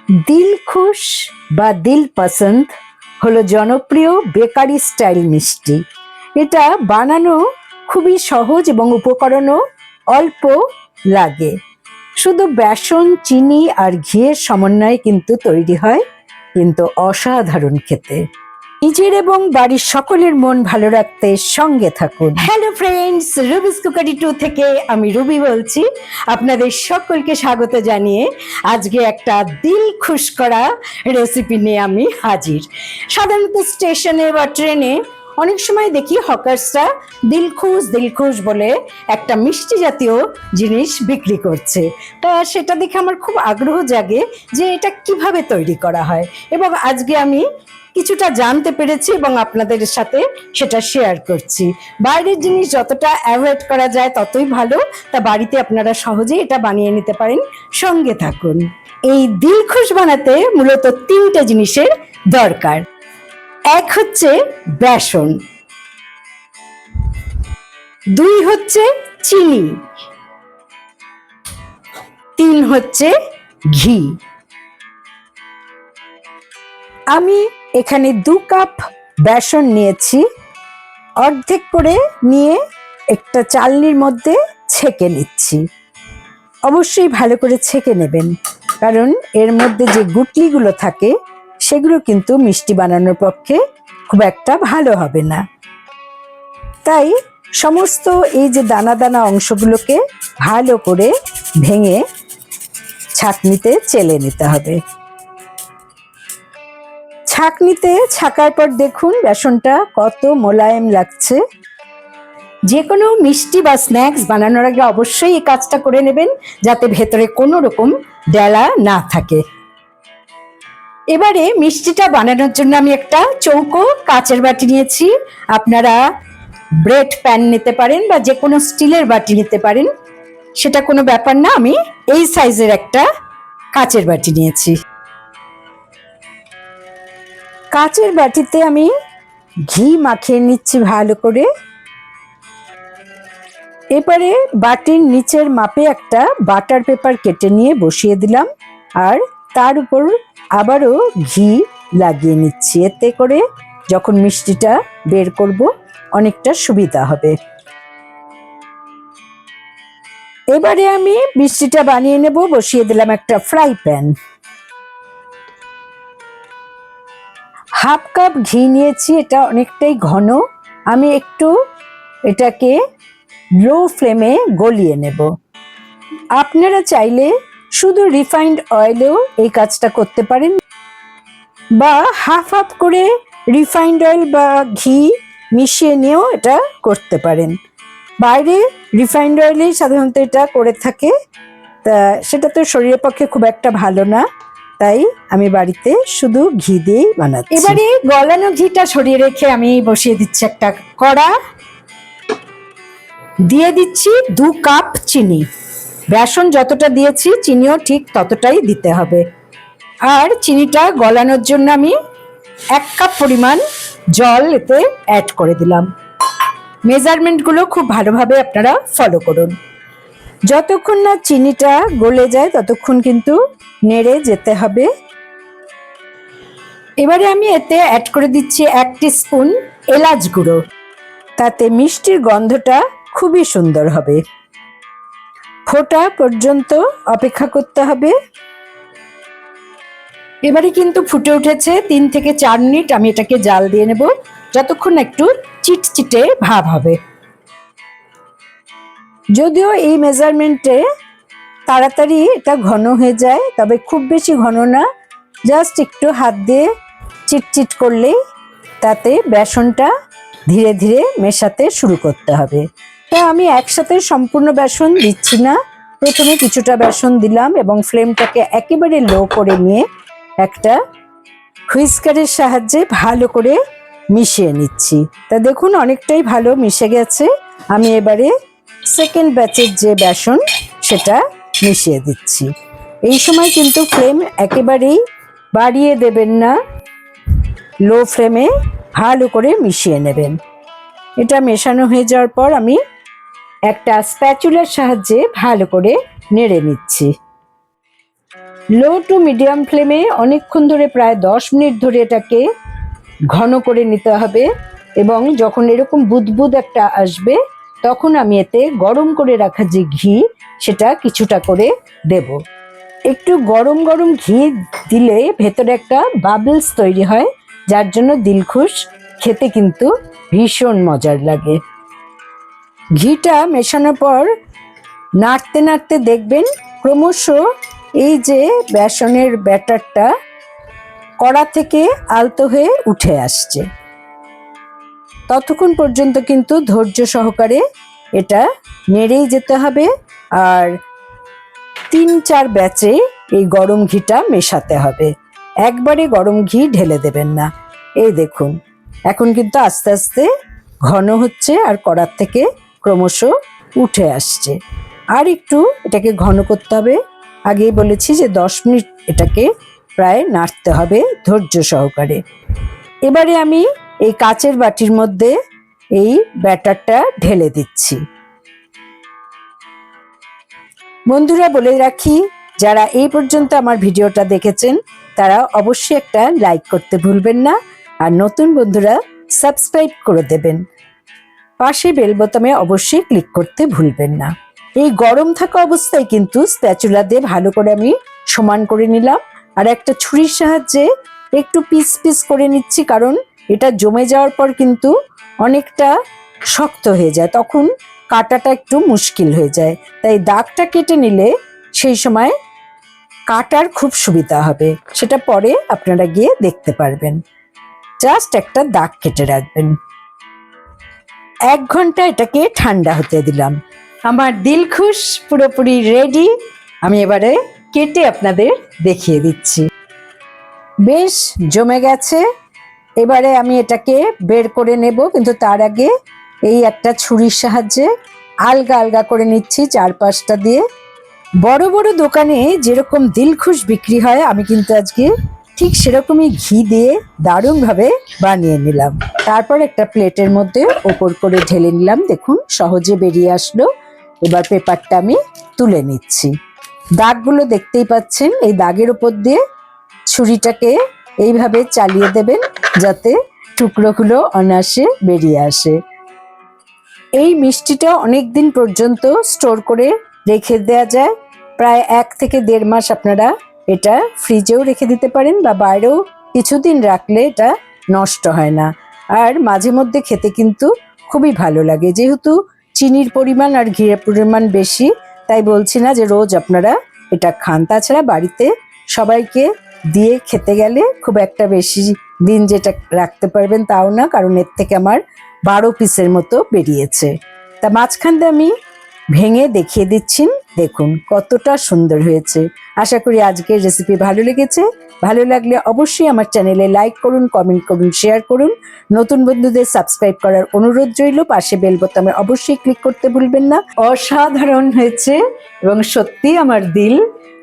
দিলখুশ বা দিল পসন্দ হলো জনপ্রিয় বেকারি স্টাইল মিষ্টি। এটা বানানো খুবই সহজ এবং উপকরণও অল্প লাগে। শুধু বেসন, চিনি আর ঘিয়ের সমন্বয়ে কিন্তু তৈরি হয়, কিন্তু অসাধারণ খেতে। নিজের এবং বাড়ির সকলের মন ভালো রাখতে সঙ্গে থাকুন। হ্যালো ফ্রেন্ডস, রুবিস কুকারি 2 থেকে আমি রুবি বলছি। আপনাদের সকলকে স্বাগত জানিয়ে আজকে একটা দিল খুশ করা রেসিপি নিয়ে আমি হাজির। সাধারণত স্টেশনে বা ট্রেনে অনেক সময় দেখি হকার্সরা দিলখুশ বলে একটা মিষ্টি জাতীয় জিনিস বিক্রি করছে। তা সেটা দেখে আমার খুব আগ্রহ জাগে যে এটা কিভাবে তৈরি করা হয়, এবং আজকে আমি কিছুটা জানতে পেরেছি এবং আপনাদের সাথে সেটা শেয়ার করছি। বাইরের জিনিস যতটা অ্যাভয়েড করা যায় ততই ভালো। তা বাড়িতে আপনারা সহজেই এটা বানিয়ে নিতে পারেন, সঙ্গে থাকুন। এই দিলখুশ বানাতে মূলত 3টে জিনিসের দরকার। এক হচ্ছে বেসন, 2 হচ্ছে চিনি, 3 হচ্ছে ঘি। আমি এখানে 2 কাপ বেসন নিয়েছি, অর্ধেক করে নিয়ে একটা চালনির মধ্যে ছেঁকে নিচ্ছি। অবশ্যই ভালো করে ছেঁকে নেবেন, কারণ এর মধ্যে যে গুটলিগুলো থাকে সেগুলো কিন্তু মিষ্টি বানানোর পক্ষে খুব একটা ভালো হবে না। তাই সমস্ত এই যে দানা দানা অংশগুলোকে ভালো করে ভেঙে ছাঁকনিতে চেলে নিতে হবে। ছাঁকনিতে ছাকার পর দেখুন বেসনটা কত মোলায়েম লাগছে। যে কোনো মিষ্টি বা স্ন্যাক্স বানানোর আগে অবশ্যই এই কাজটা করে নেবেন, যাতে ভেতরে কোনো রকম ডেলা না থাকে। এবারে মিষ্টিটা বানানোর জন্য আমি একটা চৌকো কাচের বাটি নিয়েছি। আপনারা ব্রেড প্যান নিতে পারেন বা যে কোনো স্টিলের বাটি নিতে পারেন, সেটা কোনো ব্যাপার না। আমি এই সাইজের একটা কাচের বাটি নিয়েছি। কাচের বাটিতে আমি ঘি মাখিয়ে নিচ্ছি ভালো করে। এবারে বাটির নিচের মাপে একটা বাটার পেপার কেটে নিয়ে বসিয়ে দিলাম, আর তার উপর আবারও ঘি লাগিয়ে নিচ্ছি। এতে করে যখন মিষ্টিটা বের করব অনেকটা সুবিধা হবে। এবারে আমি মিষ্টিটা বানিয়ে নেব। বসিয়ে দিলাম একটা ফ্রাই প্যান। 1/2 কাপ ঘি নিয়েছি, এটা অনেকটাই ঘন। আমি একটু এটাকে লো ফ্লেমে গলিয়ে নেব। আপনারা চাইলে শুধু রিফাইন্ড অয়েলেও এই কাজটা করতে পারেন, বা হাফ করে রিফাইন্ড অয়েল বা ঘি মিশিয়ে নিয়েও এটা করতে পারেন। বাইরে রিফাইন্ড অয়েলেই সাধারণত এটা করে থাকে, তা সেটা তো শরীরের পক্ষে খুব একটা ভালো না। তাই আমি বাড়িতে শুধু ঘি দিয়েই বানাচ্ছি। এবারে গলানো ঘিটা সরিয়ে রেখে আমি বসিয়ে দিচ্ছি একটা কড়া। দিয়ে দিচ্ছি 2 কাপ চিনি। বেসন যতটা দিয়েছি চিনিও ঠিক ততটাই দিতে হবে। আর চিনিটা গলানোর জন্য আমি 1 কাপ পরিমাণ জল এতে অ্যাড করে দিলাম। মেজারমেন্টগুলো খুব ভালোভাবে আপনারা ফলো করুন। যতক্ষণ না চিনিটা গলে যায় ততক্ষণ কিন্তু নেড়ে যেতে হবে। এবারে আমি এতে অ্যাড করে দিচ্ছি 1 টিস্পুন এলাচ গুঁড়ো। তাতে মিষ্টির গন্ধটা খুবই সুন্দর হবে। ফোটা পর্যন্ত অপেক্ষা করতে হবে। এবারে কিন্তু ফুটে উঠেছে। 3 থেকে 4 মিনিট আমি এটাকে জাল দিয়ে নেব, যতক্ষণ একটু চিটচিটে ভাব হবে। যদিও এই মেজারমেন্টে তাড়াতাড়ি এটা ঘন হয়ে যায়, তবে খুব বেশি ঘন না, জাস্ট একটু হাত দিয়ে চিটচিট করলেই তাতে বেসনটা ধীরে ধীরে মেশাতে শুরু করতে হবে। তা আমি একসাথে সম্পূর্ণ বেসন দিচ্ছি না, প্রথমে কিছুটা বেসন দিলাম এবং ফ্লেমটাকে একেবারে লো করে নিয়ে একটা হুইস্কারের সাহায্যে ভালো করে মিশিয়ে নিচ্ছি। তা দেখুন অনেকটাই ভালো মিশে গেছে। আমি এবারে সেকেন্ড ব্যাচের যে বেসন সেটা মিশিয়ে দিচ্ছি। এই সময় কিন্তু ফ্লেম একেবারেই বাড়িয়ে দেবেন না, লো ফ্লেমে ভালো করে মিশিয়ে নেবেন। এটা মেশানো হয়ে যাওয়ার পর আমি একটা স্প্যাচুলার সাহায্যে ভালো করে নেড়ে নিচ্ছি। লো টু মিডিয়াম ফ্লেমে অনেকক্ষণ ধরে, প্রায় 10 মিনিট ধরে এটাকে ঘন করে নিতে হবে। এবং যখন এরকম বুদবুদ একটা আসবে তখন আমি এতে গরম করে রাখা যে ঘি সেটা কিছুটা করে দেব। একটু গরম গরম ঘি দিলে ভেতরে একটা বাবলস তৈরি হয়, যার জন্য দিলখুশ খেতে কিন্তু ভীষণ মজার লাগে। ঘিটা মেশানোর পর নাড়তে নাড়তে দেখবেন ক্রমশ এই যে বেসনের ব্যাটারটা কড়া থেকে আলতো হয়ে উঠে আসছে। ততক্ষণ পর্যন্ত কিন্তু ধৈর্য সহকারে এটা নেড়েই যেতে হবে, আর 3-4 ব্যাচে এই গরম ঘিটা মেশাতে হবে। একবারে গরম ঘি ঢেলে দেবেন না। এই দেখুন এখন কিন্তু আস্তে আস্তে ঘন হচ্ছে আর কড়ার থেকে ক্রমশ উঠে আসছে। আর একটু এটাকে ঘন করতে হবে। আগেই বলেছি যে 10 মিনিট এটাকে প্রায় নাড়তে হবে ধৈর্য সহকারে। এবারে আমি এই কাচের বাটির মধ্যে এই ব্যাটারটা ঢেলে দিচ্ছি। বন্ধুরা বলে রাখি, যারা এই পর্যন্ত আমার ভিডিওটা দেখেছেন তারা অবশ্যই একটা লাইক করতে ভুলবেন না, আর নতুন বন্ধুরা সাবস্ক্রাইব করে দেবেন। পাশে বেল বোতামে অবশ্যই ক্লিক করতে ভুলবেন না। এই গরম থাকা অবস্থায় কিন্তু স্প্যাচুলা দিয়ে ভালো করে আমি সমান করে নিলাম, আর একটা ছুরির সাহায্যে একটু পিস পিস করে নিচ্ছি, কারণ এটা জমে যাওয়ার পর কিন্তু অনেকটা শক্ত হয়ে যায়, তখন কাটাটা একটু মুশকিল হয়ে যায়। তাই দাগটা কেটে নিলে সেই সময় কাটার খুব সুবিধা হবে, সেটা পরে আপনারা গিয়ে দেখতে পারবেন। জাস্ট একটা দাগ কেটে রাখবেন। 1 ঘন্টা এটাকে ঠান্ডা হতে দিলাম। আমার দিলখুশ পুরোপুরি রেডি। আমি এবারে কেটে আপনাদের দেখিয়ে দিচ্ছি। বেশ জমে গেছে। এবারে আমি এটাকে বের করে নেব, কিন্তু তার আগে এই একটা ছুরির সাহায্যে আলগা আলগা করে নিচ্ছি চারপাশটা দিয়ে। বড় বড় দোকানে যেরকম দিলখুশ বিক্রি হয়, আমি কিন্তু আজকে ঠিক সেরকমই ঘি দিয়ে দারুণভাবে বানিয়ে নিলাম। তারপর একটা প্লেটের মধ্যে ওপর করে ঢেলে নিলাম। দেখুন সহজে বেরিয়ে আসলো। এবার পেপারটা আমি তুলে নিচ্ছি। দাগগুলো দেখতেই পাচ্ছেন, এই দাগের উপর দিয়ে ছুরিটাকে এইভাবে চালিয়ে দেবেন যাতে টুকরোগুলো অনায়াসে বেরিয়ে আসে। এই মিষ্টিটা অনেক দিন পর্যন্ত স্টোর করে রেখে দেওয়া যায়। প্রায় 1 থেকে 1.5 মাস আপনারা এটা ফ্রিজেও রেখে দিতে পারেন, বা বাইরেও কিছুদিন রাখলে এটা নষ্ট হয় না। আর মাঝে মধ্যে খেতে কিন্তু খুবই ভালো লাগে। যেহেতু চিনির পরিমাণ আর ঘিয়ের পরিমাণ বেশি, তাই বলছি না যে রোজ আপনারা এটা খান। তাছাড়া বাড়িতে সবাইকে দিয়ে খেতে গেলে খুব একটা বেশি দিন যেটা রাখতে পারবেন তাও না, কারণ এর থেকে আমার 12 পিসের মতো বেরিয়েছে। তা মাঝখান দিয়ে আমি ভেঙে দেখিয়ে দিচ্ছি, দেখুন কতটা সুন্দর হয়েছে। আশা করি আজকের রেসিপি ভালো লেগেছে। ভালো লাগলে অবশ্যই আমার চ্যানেলে লাইক করুন, কমেন্ট করুন, শেয়ার করুন। নতুন বন্ধুদের সাবস্ক্রাইব করার অনুরোধ রইল। পাশে বেল বোতামে অবশ্যই ক্লিক করতে ভুলবেন না। অসাধারণ হয়েছে এবং সত্যি আমার দিল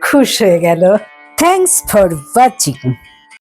খুশ হয়ে গেল। Thanks for watching.